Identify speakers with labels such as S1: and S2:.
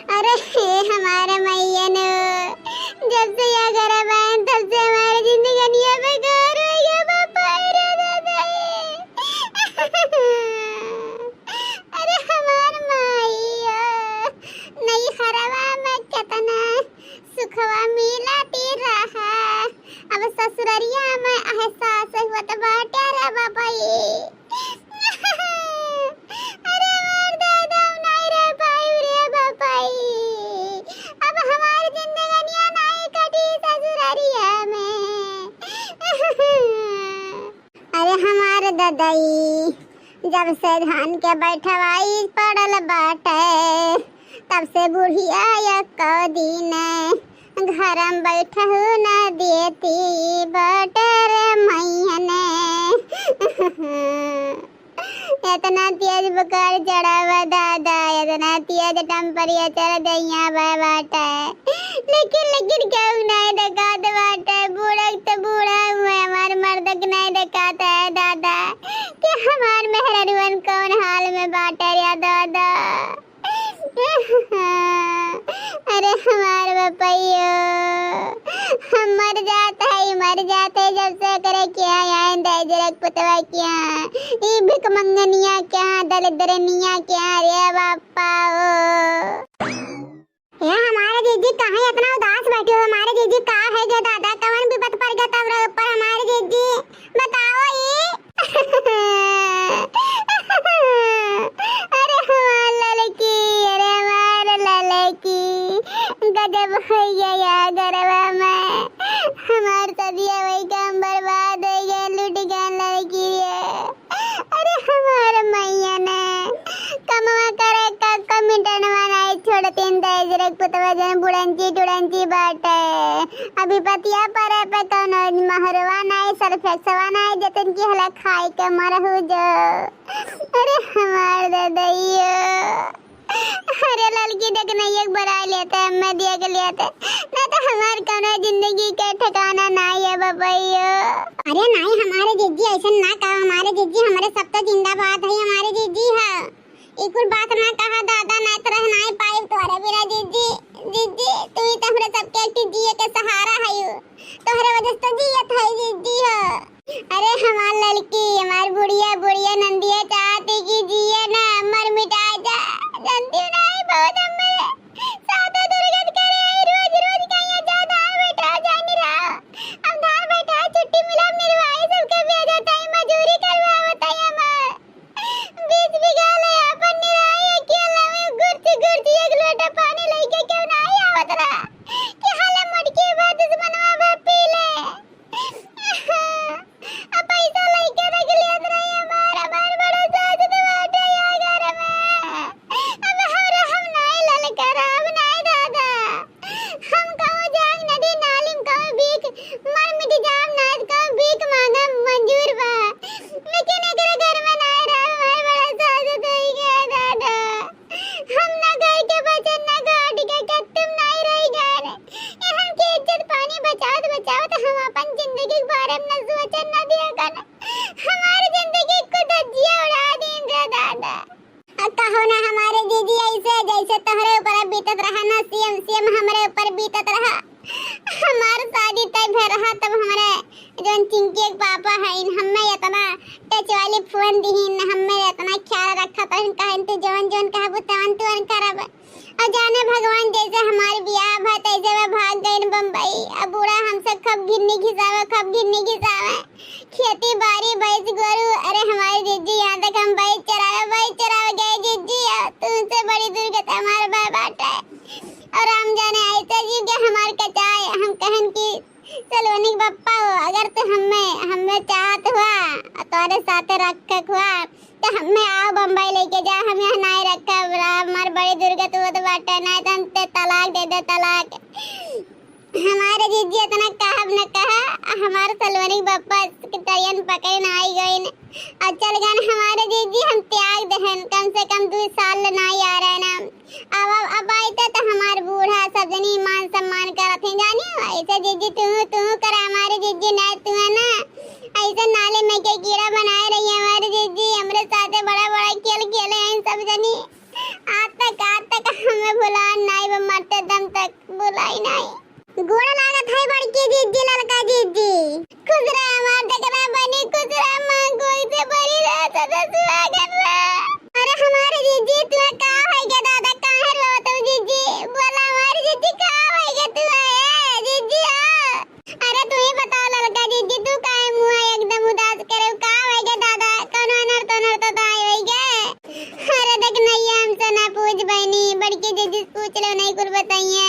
S1: अरे हमारे मैया ने जब से यह घर आए तब से हमारी जिंदगी बेकार हो गया पापा। अरे दादा अरे हमार मैया नहीं खराबा में कितना सुखवा मिलाती रहा। अब ससुररिया में एहसास हुआ तो बाटे रे बाबा ये। अरे हमार दादा नहीं रह पाई रे बाबा ये। अब हमारी जिंदगी नहीं कटी ससुररिया में। अरे हमारे दादाई जब से धान के बैठवाई पड़ल बाटे तब से बुढ़िया एक दिन घर में बैठहु न देती बटर मैया इतना तेज बुखार चढ़ा हुआ दादा, इतना तेज टेम्परेचर दैया बाटा। लेकिन क्यों नहीं दिखाते बाटा। बूढ़ा तो बूढ़ा हुआ हमारे मर्द नहीं दिखाता है दादा कि हमारे मेहररुअन कौन हाल में बाटा रे दादा। अरे हमारे बपैयो हम मर जाते जब से करे क्या यहाँ दजरक पुतवा क्या ये भिक मंगनिया क्या दलिद्रनिया क्या रे बापा ये हमारे जीजी कहाँ इतना उदास बैठे हो। हमारे जीजी कहाँ है जो दादा कवन भी पत पर गया तब ऊपर हमारे जीजी बताओ ये। अरे हमारे लड़की अरे हमारे लड़की गजब हो गया गरबा में हमार सदिया वही काम बर्बाद हो गया लूट गया लड़की है। अरे हमारे मैया ने कमवा करे का मिटन बनाए छोड़ तीन दजरक पुतवा जन बुड़ंची टुड़ंची बाटे। अभी पतिया पर पे कौनो महरवा नहीं सरफेक्सवा नहीं जतन की हला खाई के मरहु जो। अरे हमार दादाइयो अरे लड़की देख नहीं एक बड़ा लेते मैं दिया के लेते ना तो हमार कौनो जिंदगी के ठिकाना नहीं है बबैयो। अरे नहीं हमारे जीजी ऐसा ना कहो। हमारे जीजी हमारे सब तो जिंदाबाद है। हमारे जीजी है एक बात ना कहा दादा ना तो रह नहीं पाई तोरे बिना जीजी। जीजी तू ही तो हमरे सबके एक जिए के सहारा है तोहरे वजह से जियत है जीजी है। अरे हमार लड़की हमार बुढ़िया नंदिया चाहती कि जिए ना मर मिटा जा जानती नहीं बहुत हमें सादा दुर्गत करे रोज कहीं ज्यादा बैठा जानी रहा। अब धार बैठा छुट्टी मिला निर्वाही सबके भेजा ताई मजूरी करवा बताया मां 20 बीघा ले अपन निराई अकेला में गुर्ती एक लोटा पानी लेके क्यों नहीं आवत रहा कि हाले मटके बाद दुश्मनवा भर पी ले। अब पैसा लेके रख लिया रही हमारा बड़ा साथ तो बैठा या घर में। अब हम नहीं ललकर अब नहीं दादा हम कहो जाग नदी नाली कहो भीख मर मिट जाम ना कहो भीख मांगा मंजूर बा लेकिन एकरे घर में नहीं रह मैं बड़ा साथ तो ही गया दादा। हम ना घर के बचन ना गाड़ी के तुम नहीं रही घर हम की इज्जत पानी बचाओ तो हम अपन जिंदगी के बारे में न सोचन न दिया कर हमारी जिंदगी को धज्जियां उड़ा दें दादा। कहो ना हमारे दीदी ऐसे जैसे तोहरे ऊपर बीतत रहा ना सीएम हमारे ऊपर बीतत रहा। हमार शादी तय भे रहा तब हमारे जोन चिंकी के पापा है इन हमें इतना टच वाली फोन दीन हमें इतना ख्याल रखा तो कहन तू जोन कहबो तवन करब। और जाने भगवान जैसे हमारी ब्याह भा तैसे वे भाग गए बम्बई। अब बूढ़ा हमसे कब गिरनी घिसावे खेती बाड़ी भैंस गोरू। अरे हमारी जीजी यहाँ तक हम भैंस चरावे गए जीजी तुमसे बड़ी दुर्गत हमारे बाटा है। और हम जाने ऐसे जी के हमारे कचाए हम कहन की सलोनी बप्पा हो अगर तो हमें चाहत हुआ तोरे साथ रख हुआ तो हमें आओ बम्बई लेके जा। हम यहाँ नहीं रखा हमारे बड़ी दुर्गत हो तो बाटा नहीं तो हम तलाक दे तलाक। हमारे जीजी इतना कहब न कहा हमारे सलोनी बप्पा टरियन पकड़ न आई गई और चल गए हमारे जीजी हम त्याग दहन कम से कम 2 साल नहीं आ रहे ना। अब आते तो हमारे बूढ़ा सब जनी मान सम्मान करत हैं जानी ऐसे जीजी तू कर हमारे जीजी नहीं तू है ना ऐसे नाले में के कीड़ा बनाए रही है हमारे जीजी हमरे साथे बड़ा खेल खेले हैं सब जनी आज तक हमें भुला ना दम तक बुलाई नहीं। गोड़ लागत है बड़की जीजी ललका जीजी। खुश रह हमार देखना बनी, खुश रह मां गोई से बड़ी रह सदा सुहागन रह। अरे हमारे जीजी तू का है के दादा काहे रो तुम जीजी? बोला हमारी जीजी का है के तू है जीजी? अरे तू ही बताओ ललका जीजी तू काहे मुंह एकदम उदास करे का है के दादा? कौन अनर तो आए होई गे। अरे देख नहीं हमसे ना पूछ बहनी, बड़की जीजी पूछ लो नहीं कुछ बताइए।